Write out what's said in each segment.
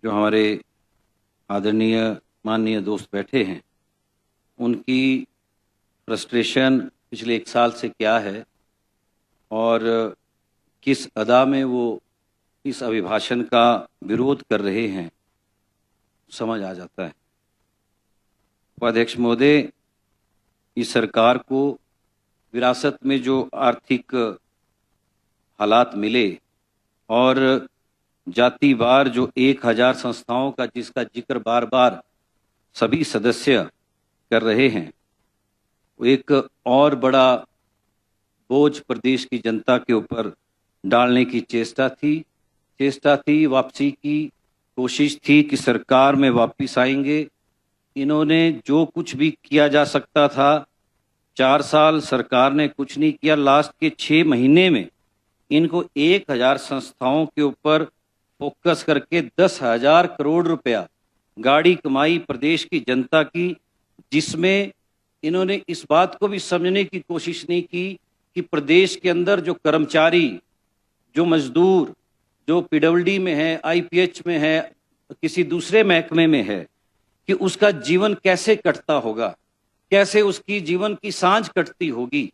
जो हमारे आदरणीय माननीय दोस्त बैठे हैं, उनकी फ्रस्ट्रेशन पिछले 1 साल से क्या है और किस अदा में वो इस अभिभाषण का विरोध कर रहे हैं, समझ आ जाता है। उपाध्यक्ष महोदय, इस सरकार को विरासत में जो आर्थिक हालात मिले और जातिवार जो 1000 संस्थाओं का जिसका जिक्र बार बार सभी सदस्य कर रहे हैं, वो एक और बड़ा बोझ प्रदेश की जनता के ऊपर डालने की चेष्टा थी, वापसी की कोशिश थी कि सरकार में वापस आएंगे। इन्होंने जो कुछ भी किया जा सकता था, 4 साल सरकार ने कुछ नहीं किया। लास्ट के 6 महीने में इनको 1000 संस्थाओं के ऊपर फोकस करके 10,000 करोड़ रुपया गाड़ी कमाई प्रदेश की जनता की, जिसमें इन्होंने इस बात को भी समझने की कोशिश नहीं की कि प्रदेश के अंदर जो कर्मचारी, जो मजदूर, जो पीडब्ल्यूडी में है, आईपीएच में है, किसी दूसरे महकमे में है, कि उसका जीवन कैसे कटता होगा, कैसे उसकी जीवन की सांझ कटती होगी,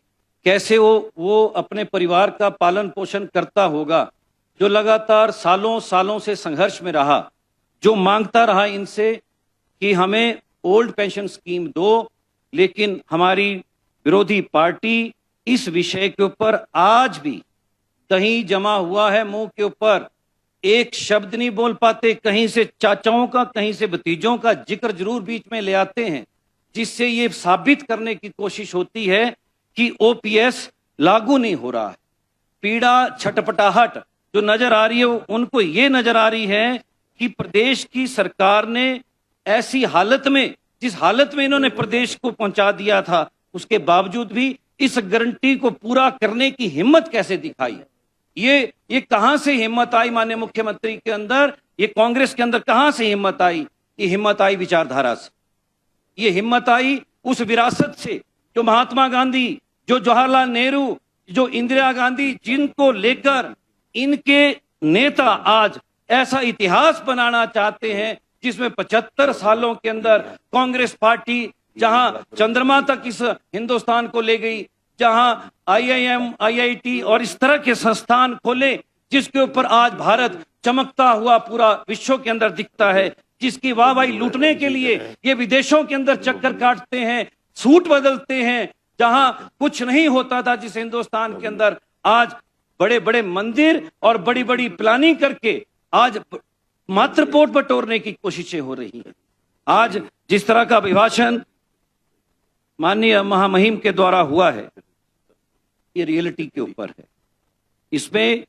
कैसे वो अपने परिवार का पालन पोषण करता होगा, जो लगातार सालों सालों से संघर्ष में रहा, जो मांगता रहा इनसे कि हमें ओल्ड पेंशन स्कीम दो, लेकिन हमारी विरोधी पार्टी इस विषय के ऊपर आज भी दही जमा हुआ है मुंह के ऊपर, एक शब्द नहीं बोल पाते। कहीं से चाचाओं का, कहीं से भतीजों का जिक्र जरूर बीच में ले आते हैं, जिससे ये साबित करने की कोशिश होती है कि ओपीएस लागू नहीं हो रहा है। पीड़ा, छटपटाहट जो नजर आ रही है, उनको ये नजर आ रही है कि प्रदेश की सरकार ने ऐसी हालत में, जिस हालत में इन्होंने प्रदेश को पहुंचा दिया था, उसके बावजूद भी इस गारंटी को पूरा करने की हिम्मत कैसे दिखाई। ये कहां से हिम्मत आई माननीय मुख्यमंत्री के अंदर, ये कांग्रेस के अंदर कहां से हिम्मत आई? ये हिम्मत आई विचारधारा से, ये हिम्मत आई उस विरासत से जो महात्मा गांधी, जो जवाहरलाल नेहरू, जो इंदिरा गांधी, जिनको लेकर इनके नेता आज ऐसा इतिहास बनाना चाहते हैं जिसमें 75 सालों के अंदर कांग्रेस पार्टी जहां चंद्रमा तक इस हिंदुस्तान को ले गई, जहां आईआईएम, आईआईटी और इस तरह के संस्थान खोले, जिसके ऊपर आज भारत चमकता हुआ पूरा विश्व के अंदर दिखता है, जिसकी वाहवाही लूटने के लिए ये विदेशों के अंदर चक्कर काटते हैं, सूट बदलते हैं। जहां कुछ नहीं होता था जिस हिंदुस्तान के अंदर, आज बड़े बड़े मंदिर और बड़ी बड़ी प्लानिंग करके आज मात्र वोट बटोरने की कोशिशें हो रही हैं। आज जिस तरह का अभिभाषण माननीय महामहिम के द्वारा हुआ है, ये रियलिटी के ऊपर है। इसमें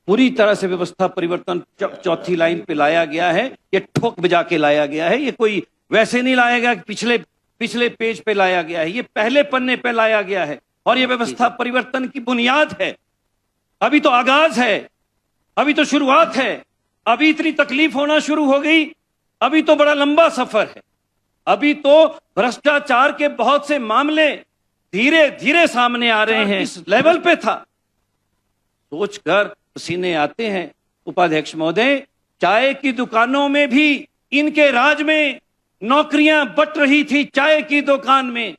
पूरी तरह से व्यवस्था परिवर्तन चौथी लाइन पे लाया गया है, ये ठोक बजा के लाया गया है। ये कोई वैसे नहीं लाया गया कि पिछले पेज पे लाया गया है, ये पहले पन्ने पे लाया गया है और ये व्यवस्था परिवर्तन की बुनियाद है। अभी तो आगाज है, अभी तो शुरुआत है, अभी इतनी तकलीफ होना शुरू हो गई, अभी तो बड़ा लंबा सफर है, अभी तो भ्रष्टाचार के बहुत से मामले धीरे धीरे सामने आ रहे हैं। इस लेवल पे था, सोचकर पसीने आते हैं। उपाध्यक्ष महोदय, चाय की दुकानों में भी इनके राज में नौकरियां बंट रही थी। चाय की दुकान में,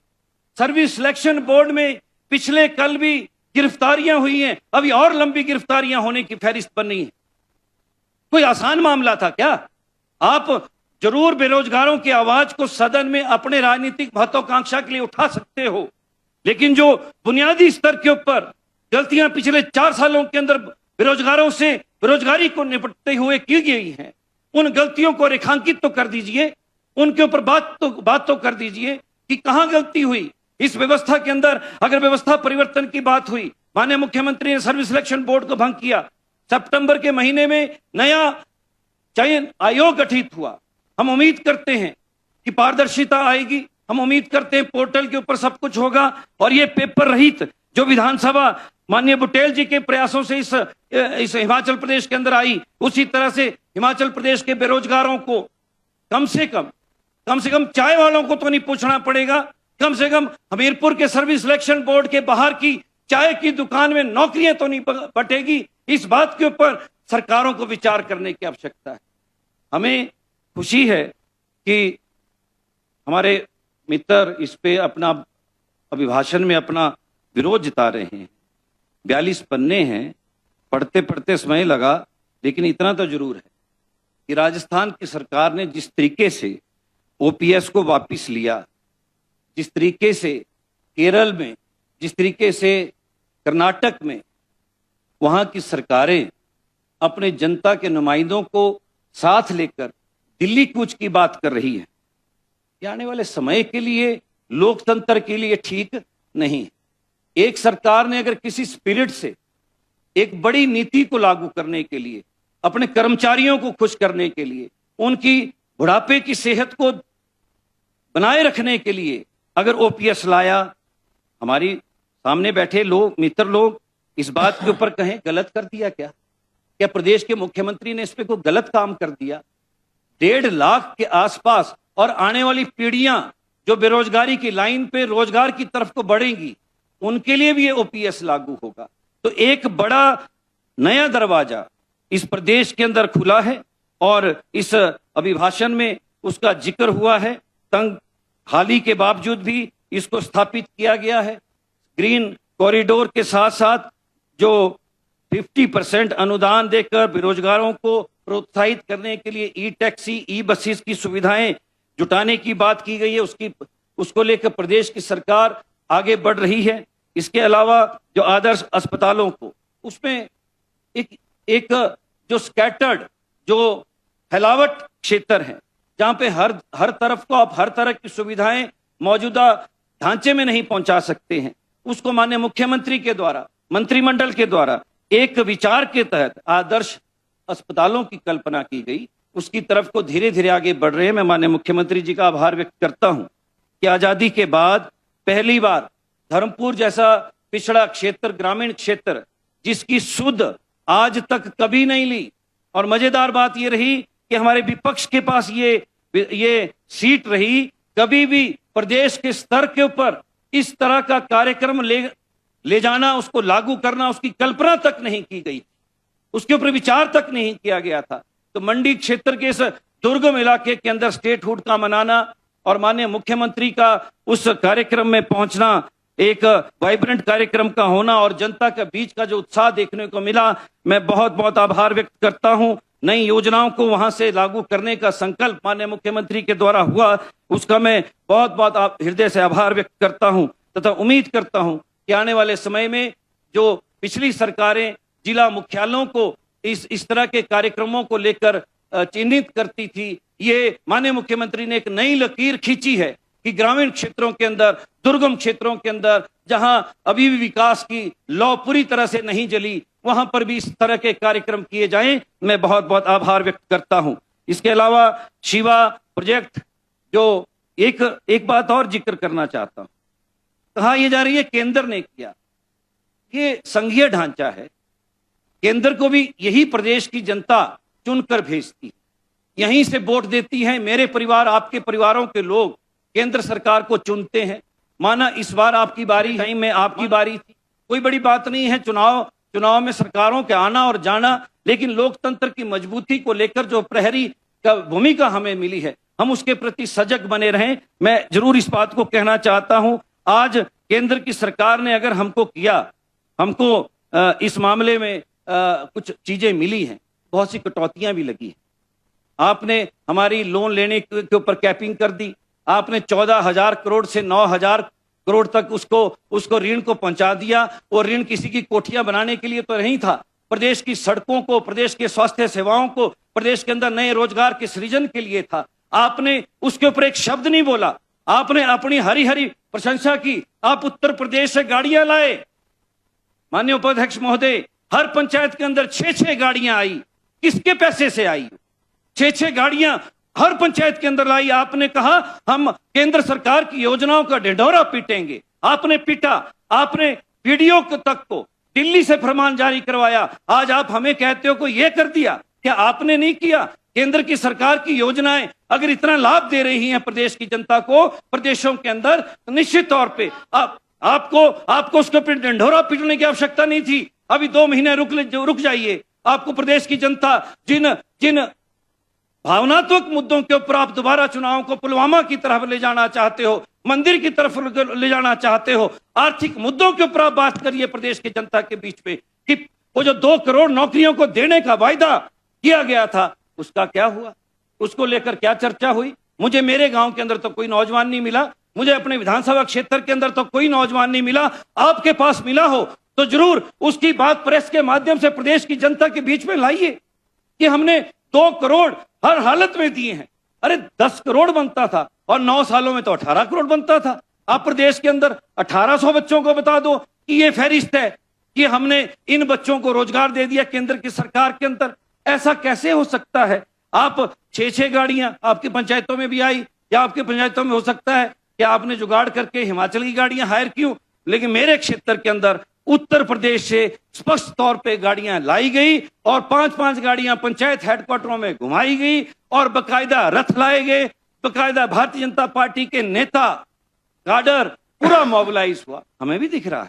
सर्विस सिलेक्शन बोर्ड में पिछले कल भी गिरफ्तारियां हुई हैं, अभी और लंबी गिरफ्तारियां होने की फहरिस्त बनी है। कोई आसान मामला था क्या? आप जरूर बेरोजगारों की आवाज को सदन में अपने राजनीतिक महत्वाकांक्षा के लिए उठा सकते हो, लेकिन जो बुनियादी स्तर के ऊपर गलतियां पिछले 4 सालों के अंदर बेरोजगारों से बेरोजगारी को निपटते हुए की गई हैं, उन गलतियों को रेखांकित तो कर दीजिए, उनके ऊपर बात तो कर दीजिए कि कहां गलती हुई इस व्यवस्था के अंदर। अगर व्यवस्था परिवर्तन की बात हुई, माननीय मुख्यमंत्री ने सर्विस सिलेक्शन बोर्ड को भंग किया, सितंबर के महीने में नया चयन आयोग गठित हुआ। हम उम्मीद करते हैं कि पारदर्शिता आएगी, हम उम्मीद करते हैं पोर्टल के ऊपर सब कुछ होगा और ये पेपर रहित जो विधानसभा माननीय बुटेल जी के प्रयासों से इस हिमाचल प्रदेश के अंदर आई, उसी तरह से हिमाचल प्रदेश के बेरोजगारों को कम से कम चाय वालों को तो नहीं पूछना पड़ेगा, कम से कम हमीरपुर के सर्विस सिलेक्शन बोर्ड के बाहर की चाय की दुकान में नौकरियां तो नहीं बटेगी। इस बात के ऊपर सरकारों को विचार करने की आवश्यकता है। हमें खुशी है कि हमारे मित्र इस पे अपना अभिभाषण में अपना विरोध जता रहे हैं। 42 पन्ने हैं, पढ़ते पढ़ते समय लगा, लेकिन इतना तो जरूर है कि राजस्थान की सरकार ने जिस तरीके से ओपीएस को वापस लिया, जिस तरीके से केरल में, जिस तरीके से कर्नाटक में वहां की सरकारें अपने जनता के नुमाइंदों को साथ लेकर दिल्ली कूच की बात कर रही है, ये आने वाले समय के लिए, लोकतंत्र के लिए ठीक नहीं। एक सरकार ने अगर किसी स्पिरिट से एक बड़ी नीति को लागू करने के लिए, अपने कर्मचारियों को खुश करने के लिए, उनकी बुढ़ापे की सेहत को बनाए रखने के लिए अगर ओपीएस लाया, हमारी सामने बैठे लोग, मित्र लोग इस बात के ऊपर कहें गलत कर दिया क्या? क्या प्रदेश के मुख्यमंत्री ने इस पे कोई गलत काम कर दिया? 1.5 लाख के आसपास, और आने वाली पीढ़ियां जो बेरोजगारी की लाइन पे रोजगार की तरफ को बढ़ेंगी, उनके लिए भी ये ओपीएस लागू होगा। तो एक बड़ा नया दरवाजा इस प्रदेश के अंदर खुला है और इस अभिभाषण में उसका जिक्र हुआ है। तंग हाली के बावजूद भी इसको स्थापित किया गया है। ग्रीन कॉरिडोर के साथ साथ जो 50% अनुदान देकर बेरोजगारों को प्रोत्साहित करने के लिए ई टैक्सी, ई बसेस की सुविधाएं जुटाने की बात की गई है, उसको लेकर प्रदेश की सरकार आगे बढ़ रही है। इसके अलावा जो आदर्श अस्पतालों को, उसमें एक जो स्कैटर्ड, जो फैलावट क्षेत्र है, जहां पे हर तरफ को आप हर तरह की सुविधाएं मौजूदा ढांचे में नहीं पहुंचा सकते हैं, उसको माननीय मुख्यमंत्री के द्वारा, मंत्रिमंडल के द्वारा एक विचार के तहत आदर्श अस्पतालों की कल्पना की गई, उसकी तरफ को धीरे धीरे आगे बढ़ रहे हैं। मैं माननीय मुख्यमंत्री जी का आभार व्यक्त करता हूं कि आजादी के बाद पहली बार धर्मपुर जैसा पिछड़ा क्षेत्र, ग्रामीण क्षेत्र, जिसकी सुध आज तक कभी नहीं ली, और मजेदार बात यह रही कि हमारे विपक्ष के पास ये सीट रही, कभी भी प्रदेश के स्तर के ऊपर इस तरह का कार्यक्रम ले जाना, उसको लागू करना, उसकी कल्पना तक नहीं की गई, उसके ऊपर विचार तक नहीं किया गया था। तो मंडी क्षेत्र के इस दुर्गम इलाके के अंदर स्टेटहुड का मनाना और माननीय मुख्यमंत्री का उस कार्यक्रम में पहुंचना, एक वाइब्रेंट कार्यक्रम का होना और जनता के बीच का जो उत्साह देखने को मिला, मैं बहुत बहुत आभार व्यक्त करता हूं। नई योजनाओं को वहां से लागू करने का संकल्प माननीय मुख्यमंत्री के द्वारा हुआ, उसका मैं बहुत बहुत हृदय से आभार व्यक्त करता हूं तथा उम्मीद करता हूं कि आने वाले समय में जो पिछली सरकारें जिला मुख्यालयों को इस तरह के कार्यक्रमों को लेकर चिन्हित करती थी, ये माननीय मुख्यमंत्री ने एक नई लकीर खींची है कि ग्रामीण क्षेत्रों के अंदर, दुर्गम क्षेत्रों के अंदर, जहां अभी भी विकास की लौ पूरी तरह से नहीं जली, वहां पर भी इस तरह के कार्यक्रम किए जाएं। मैं बहुत बहुत आभार व्यक्त करता हूं। इसके अलावा शिवा प्रोजेक्ट, जो एक बात और जिक्र करना चाहता हूं, कहा यह जा रही है केंद्र ने किया, ये संघीय ढांचा है, केंद्र को भी यही प्रदेश की जनता चुनकर भेजती है, यहीं से वोट देती है। मेरे परिवार, आपके परिवारों के लोग केंद्र सरकार को चुनते हैं। माना इस बार आपकी बारी है, मैं आपकी बारी थी, कोई बड़ी बात नहीं है चुनाव में सरकारों के आना और जाना, लेकिन लोकतंत्र की मजबूती को लेकर जो प्रहरी का भूमिका हमें मिली है, हम उसके प्रति सजग बने रहें। मैं जरूर इस बात को कहना चाहता हूं, आज केंद्र की सरकार ने अगर हमको इस मामले में कुछ चीजें मिली हैं, बहुत सी कटौतियां भी लगी हैं। आपने हमारी लोन लेने के ऊपर कैपिंग कर दी, आपने 14,000 करोड़ से 9,000 करोड़ तक उसको ऋण को पहुंचा दिया, और ऋण किसी की कोठियां बनाने के लिए तो नहीं था, प्रदेश की सड़कों को, प्रदेश के स्वास्थ्य सेवाओं को, प्रदेश के अंदर नए रोजगार के सृजन के लिए था। आपने उसके ऊपर एक शब्द नहीं बोला, आपने अपनी हरी हरी प्रशंसा की। आप उत्तर प्रदेश से गाड़ियां लाए, माननीय उपाध्यक्ष महोदय, हर पंचायत के अंदर 6-6 गाड़ियां आई। किसके पैसे से आई? 6-6 गाड़ियां हर पंचायत के अंदर लाई। आपने कहा हम केंद्र सरकार की योजनाओं का ढिंढोरा पीटेंगे, आपने पीटा, आपने वीडियो तक को दिल्ली से फरमान जारी करवाया। आज आप हमें कहते हो को यह कर दिया, क्या आपने नहीं किया? केंद्र की सरकार की योजनाएं अगर इतना लाभ दे रही हैं प्रदेश की जनता को, प्रदेशों के अंदर, तो निश्चित तौर पे आपको उसके ऊपर ढिंढोरा पीटने की आवश्यकता नहीं थी। अभी 2 महीने रुक जाइए। आपको प्रदेश की जनता जिन भावनात्मक मुद्दों के ऊपर आप दोबारा चुनाव को पुलवामा की तरफ ले जाना चाहते हो, मंदिर की तरफ ले जाना चाहते हो, आर्थिक मुद्दों के ऊपर आप बात करिए प्रदेश की जनता के बीच में कि वो जो 2 करोड़ नौकरियों को देने का वायदा किया गया था उसका क्या हुआ, उसको लेकर क्या चर्चा हुई। मुझे मेरे गांव के अंदर तो कोई नौजवान नहीं मिला, मुझे अपने विधानसभा क्षेत्र के अंदर तो कोई नौजवान नहीं मिला। आपके पास मिला हो तो जरूर उसकी बात प्रेस के माध्यम से प्रदेश की जनता के बीच में लाइए कि हमने 2 करोड़ हर हालत में दिए हैं। अरे 10 करोड़ बनता था और 9 सालों में तो 18 करोड़ बनता था। आप प्रदेश के अंदर 1800 बच्चों को बता दो कि ये फहरिस्त है कि हमने इन बच्चों को रोजगार दे दिया केंद्र की सरकार के अंदर। ऐसा कैसे हो सकता है? आप 6-6 गाड़ियां आपकी पंचायतों में भी आई, या आपकी पंचायतों में हो सकता है कि आपने जुगाड़ करके हिमाचल की गाड़ियां हायर क्यों, लेकिन मेरे क्षेत्र के अंदर उत्तर प्रदेश से स्पष्ट तौर पे गाड़ियां लाई गई और 5-5 गाड़ियां पंचायत हेडक्वार्टरों में घुमाई गई और बकायदा रथ लाए गए, बकायदा भारतीय जनता पार्टी के नेता काडर पूरा मोबिलाइज हुआ। हमें भी दिख रहा है,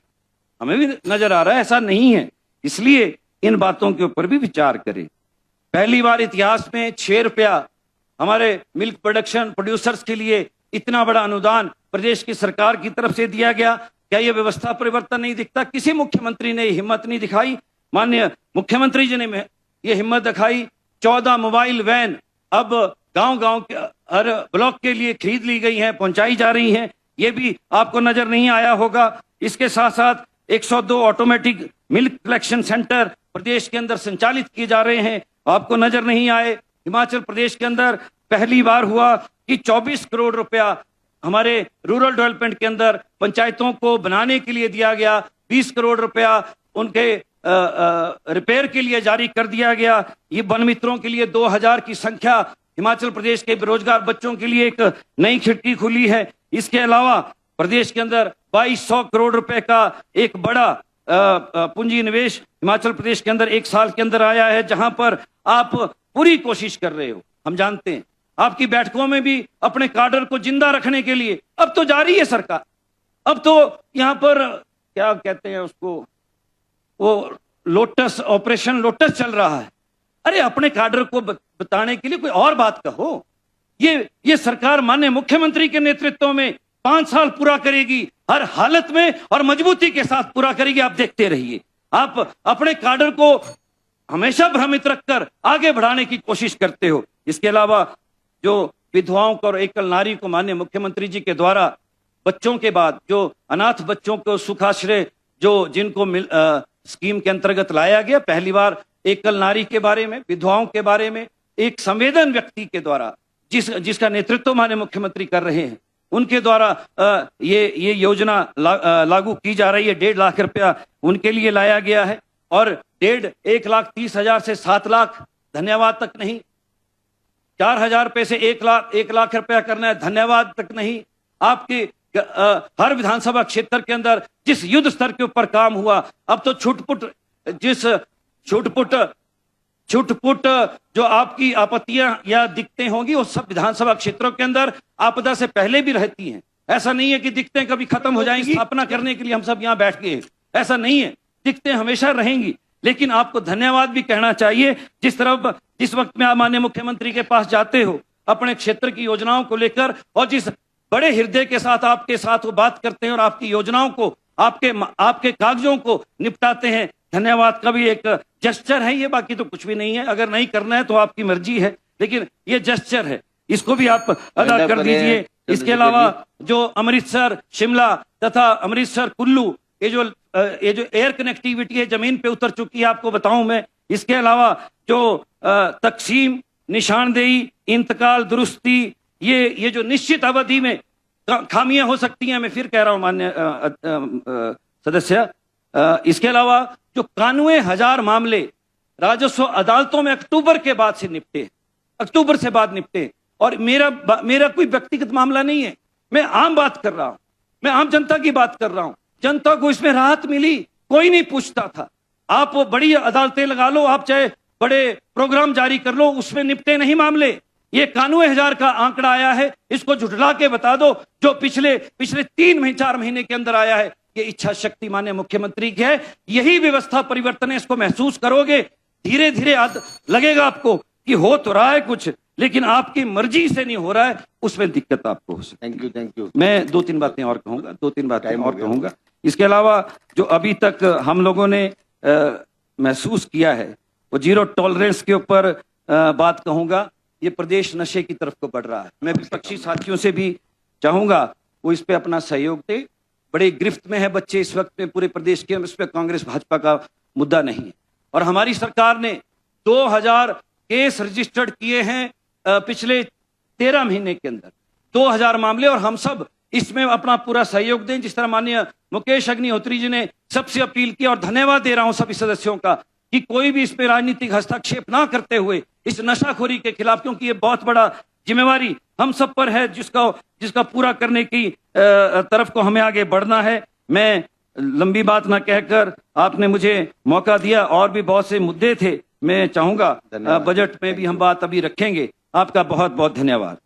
हमें भी नजर आ रहा है, ऐसा नहीं है। इसलिए इन बातों के ऊपर भी विचार करें। पहली बार इतिहास में 6 रुपया हमारे मिल्क प्रोडक्शन प्रोड्यूसर्स के लिए इतना बड़ा अनुदान प्रदेश की सरकार की तरफ से दिया गया। क्या यह व्यवस्था परिवर्तन नहीं दिखता? किसी मुख्यमंत्री ने हिम्मत नहीं दिखाई। माननीय मुख्यमंत्री जी ने यह हिम्मत दिखाई। 14 मोबाइल वैन अब गांव-गांव के हर ब्लॉक के लिए खरीद ली गई हैं, पहुंचाई जा रही हैं। ये भी आपको नजर नहीं आया होगा। इसके साथ साथ 102 ऑटोमेटिक मिल्क कलेक्शन सेंटर प्रदेश के अंदर संचालित किए जा रहे हैं, आपको नजर नहीं आए। हिमाचल प्रदेश के अंदर पहली बार हुआ कि 24 करोड़ रुपया हमारे रूरल डेवलपमेंट के अंदर पंचायतों को बनाने के लिए दिया गया। 20 करोड़ रुपया उनके रिपेयर के लिए जारी कर दिया गया। ये वन मित्रों के लिए 2000 की संख्या, हिमाचल प्रदेश के बेरोजगार बच्चों के लिए एक नई खिड़की खुली है। इसके अलावा प्रदेश के अंदर 2200 करोड़ रुपए का एक बड़ा पूंजी निवेश हिमाचल प्रदेश के अंदर 1 साल के अंदर आया है, जहां पर आप पूरी कोशिश कर रहे हो। हम जानते हैं आपकी बैठकों में भी अपने काडर को जिंदा रखने के लिए अब तो जारी है सरकार। अब तो यहां पर क्या कहते हैं उसको, वो लोटस, ऑपरेशन लोटस चल रहा है। अरे अपने काडर को बताने के लिए कोई और बात कहो। ये सरकार माननीय मुख्यमंत्री के नेतृत्व में 5 साल पूरा करेगी, हर हालत में और मजबूती के साथ पूरा करेगी। आप देखते रहिए। आप अपने काडर को हमेशा भ्रमित रखकर आगे बढ़ाने की कोशिश करते हो। इसके अलावा जो विधवाओं को और एकल नारी को माननीय मुख्यमंत्री जी के द्वारा बच्चों के बाद जो अनाथ बच्चों को सुखाश्रय जो जिनको स्कीम के अंतर्गत लाया गया, पहली बार एकल नारी के बारे में, विधवाओं के बारे में एक संवेदन व्यक्ति के द्वारा जिसका नेतृत्व माननीय मुख्यमंत्री कर रहे हैं, उनके द्वारा ये योजना लागू की जा रही है। 1.5 लाख रुपया उनके लिए लाया गया है और 1,30,000 से 7 लाख, धन्यवाद तक नहीं। 4,000 रुपए से 1 लाख रुपया करना है, धन्यवाद तक नहीं। आपके हर विधानसभा क्षेत्र के अंदर जिस युद्ध स्तर के ऊपर काम हुआ, अब तो छुटपुट जो आपकी आपत्तियां या दिक्कतें होंगी वो सब विधानसभा क्षेत्रों के अंदर आपदा से पहले भी रहती हैं। ऐसा नहीं है कि दिक्कतें कभी खत्म हो जाएंगी, स्थापना करने के लिए हम सब यहाँ बैठ गए, ऐसा नहीं है। दिक्कतें हमेशा रहेंगी, लेकिन आपको धन्यवाद भी कहना चाहिए। जिस वक्त में आप माननीय मुख्यमंत्री के पास जाते हो अपने क्षेत्र की योजनाओं को लेकर और जिस बड़े हृदय के साथ आपके साथ वो बात करते हैं और आपकी योजनाओं को, आपके कागजों को निपटाते हैं, धन्यवाद का भी एक जेस्चर है ये, बाकी तो कुछ भी नहीं है। अगर नहीं करना है तो आपकी मर्जी है, लेकिन ये जेस्चर है, इसको भी आप अदा कर दीजिए। इसके अलावा जो अमृतसर, शिमला तथा अमृतसर कुल्लू ये जो एयर कनेक्टिविटी है जमीन पे उतर चुकी है, आपको बताऊं मैं। इसके अलावा जो तकसीम, निशानदेही, इंतकाल, दुरुस्ती, ये जो निश्चित अवधि में खामियां हो सकती हैं, मैं फिर कह रहा हूं माननीय सदस्य। इसके अलावा जो 91,000 मामले राजस्व अदालतों में अक्टूबर के बाद से निपटे, अक्टूबर से बाद निपटे, और मेरा कोई व्यक्तिगत मामला नहीं है, मैं आम बात कर रहा हूं, मैं आम जनता की बात कर रहा हूं। जनता को इसमें राहत मिली, कोई नहीं पूछता था। आप बड़ी अदालतें लगा लो, आप चाहे बड़े प्रोग्राम जारी कर लो, उसमें निपटे नहीं मामले। ये 91,000 का आंकड़ा आया है, इसको झुठला के बता दो जो पिछले 3-4 महीने के अंदर आया है। ये इच्छा शक्ति माननीय मुख्यमंत्री की है, यही व्यवस्था परिवर्तन है, इसको महसूस करोगे, धीरे धीरे लगेगा आपको कि हो तो रहा है कुछ, लेकिन आपकी मर्जी से नहीं हो रहा है, उसमें दिक्कत आपको हो सकती है। Thank you. मैं दो तीन बातें और Time हो गया। कहूंगा। इसके अलावा जो अभी तक हम लोगों ने महसूस किया है, वो जीरो टॉलरेंस के ऊपर बात कहूंगा। ये प्रदेश नशे की तरफ को बढ़ रहा है। मैं विपक्षी साथियों से भी चाहूंगा वो इस पे अपना सहयोग दे। बड़े गिरफ्त में है बच्चे इस वक्त में पूरे प्रदेश के, इस पे कांग्रेस भाजपा का मुद्दा नहीं है। और हमारी सरकार ने 2000 केस रजिस्टर्ड किए हैं पिछले 13 महीने के अंदर, 2000 मामले, और हम सब इसमें अपना पूरा सहयोग दें। जिस तरह माननीय मुकेश अग्निहोत्री जी ने सबसे अपील की, और धन्यवाद दे रहा हूं सभी सदस्यों का, कि कोई भी इसमें राजनीतिक हस्तक्षेप ना करते हुए इस नशाखोरी के खिलाफ, क्योंकि ये बहुत बड़ा जिम्मेवारी हम सब पर है, जिसका पूरा करने की तरफ को हमें आगे बढ़ना है। मैं लंबी बात ना कहकर, आपने मुझे मौका दिया, और भी बहुत से मुद्दे थे, मैं चाहूंगा बजट में भी हम बात अभी रखेंगे। आपका बहुत बहुत धन्यवाद।